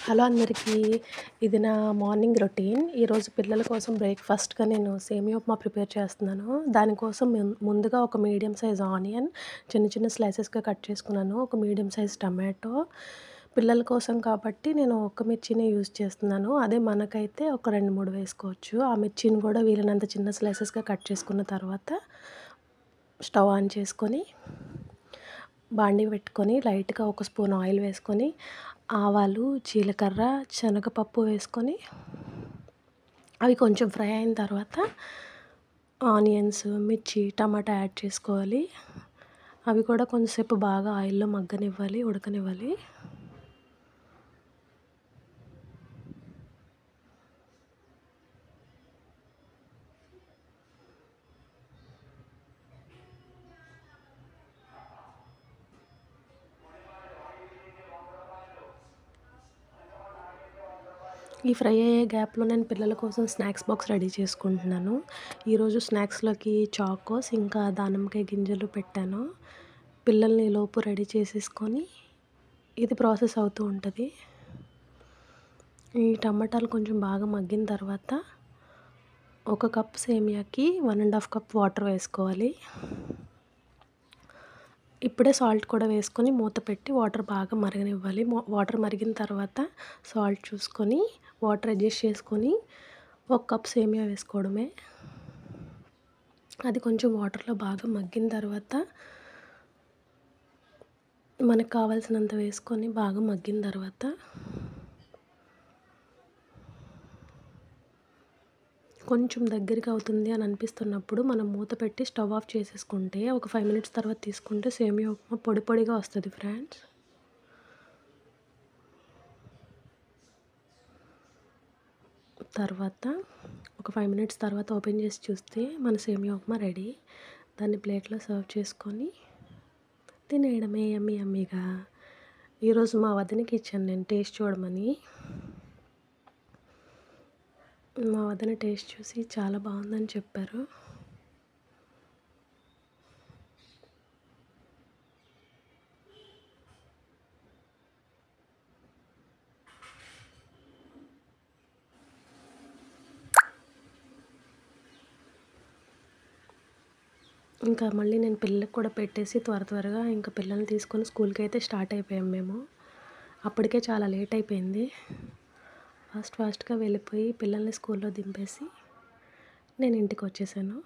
Hello అందరికీ. ఇది నా మార్నింగ్ రొటీన్. ఈరోజు పిల్లల కోసం బ్రేక్‌ఫాస్ట్‌గా నేను సేమియా ఉప్మా ప్రిపేర్ చేస్తున్నాను. దానికోసం ముందుగా ఒక మీడియం సైజ్ ఆనియన్ చిన్న చిన్న స్లైసెస్‌గా కట్ చేసుకున్నాను. ఒక మీడియం సైజ్ టమాటో. పిల్లల కోసం కాబట్టి నేను ఒక్క మిర్చినే యూజ్ చేస్తున్నాను. అదే మనకైతే ఒక 2, 3 వేసుకోవచ్చు. ఆ మిర్చిని కూడా వీలైనంత చిన్న స్లైసెస్‌గా కట్ చేసుకున్న తర్వాత స్టవ్ ఆన్ చేసుకొని బాండీ పెట్టుకొని లైట్‌గా ఒక స్పూన్ ఆయిల్ వేసుకొని ఆవాలు, జీలకర్ర, శనగపప్పు వేసుకొని అవి కొంచెం ఫ్రై అయిన తర్వాత ఆనియన్స్, మిర్చి, టమాటా యాడ్ చేసుకోవాలి. అవి కూడా కొంచెంసేపు బాగా ఆయిల్‌లో మగ్గనివ్వాలి, ఉడకనివ్వాలి. ఈ ఫ్రై అయ్యే గ్యాప్‌లో నేను పిల్లల కోసం స్నాక్స్ బాక్స్ రెడీ చేసుకుంటున్నాను. ఈరోజు స్నాక్స్‌లోకి చాకోస్ ఇంకా దానిమ్మకాయ గింజలు పెట్టాను. పిల్లల్ని ఈలోపు రెడీ చేసేసుకొని ఇది ప్రాసెస్ అవుతూ ఉంటది. ఈ టమాటాలు కొంచెం బాగా మగ్గిన తర్వాత ఒక కప్ సేమియాకి 1½ కప్ వాటర్ వేసుకోవాలి. ఇప్పుడే సాల్ట్ కూడా వేసుకొని మూత పెట్టి వాటర్ బాగా మరగనివ్వాలి. వాటర్ మరిగిన తర్వాత సాల్ట్ చూసుకొని వాటర్ అడ్జస్ట్ చేసుకొని ఒక కప్ సేమియా వేసుకోవడమే. అది కొంచెం వాటర్‌లో బాగా మగ్గిన తర్వాత మనకు కావాల్సినంత వేసుకొని బాగా మగ్గిన తర్వాత కొంచెం దగ్గరగా అవుతుంది అని అనిపిస్తున్నప్పుడు మనం మూత పెట్టి స్టవ్ ఆఫ్ చేసేసుకుంటే ఒక 5 మినిట్స్ తర్వాత తీసుకుంటే సేమియా ఉప్మా పొడి పొడిగా వస్తది ఫ్రెండ్స్. తర్వాత ఒక 5 మినిట్స్ తర్వాత ఓపెన్ చేసి చూస్తే మన సేమియా ఉప్మా రెడీ. దాన్ని ప్లేట్‌లో సర్వ్ చేసుకొని తినేయడమే యమ్మీ యమ్మీగా. ఈరోజు మా వదినకి ఇచ్చాను నేను టేస్ట్ చూడమని. మా వదిన టేస్ట్ చూసి చాలా బాగుందని చెప్పారు. ఇంకా మళ్ళీ నేను పిల్లలకి కూడా పెట్టేసి త్వరగా ఇంకా పిల్లల్ని తీసుకొని స్కూల్‌కైతే స్టార్ట్ అయిపోయాం మేము. అప్పటికే చాలా లేట్ అయిపోయింది. ఫాస్ట్‌గా వెళ్ళిపోయి పిల్లల్ని స్కూల్‌లో దింపేసి నేను ఇంటికొచ్చేసాను.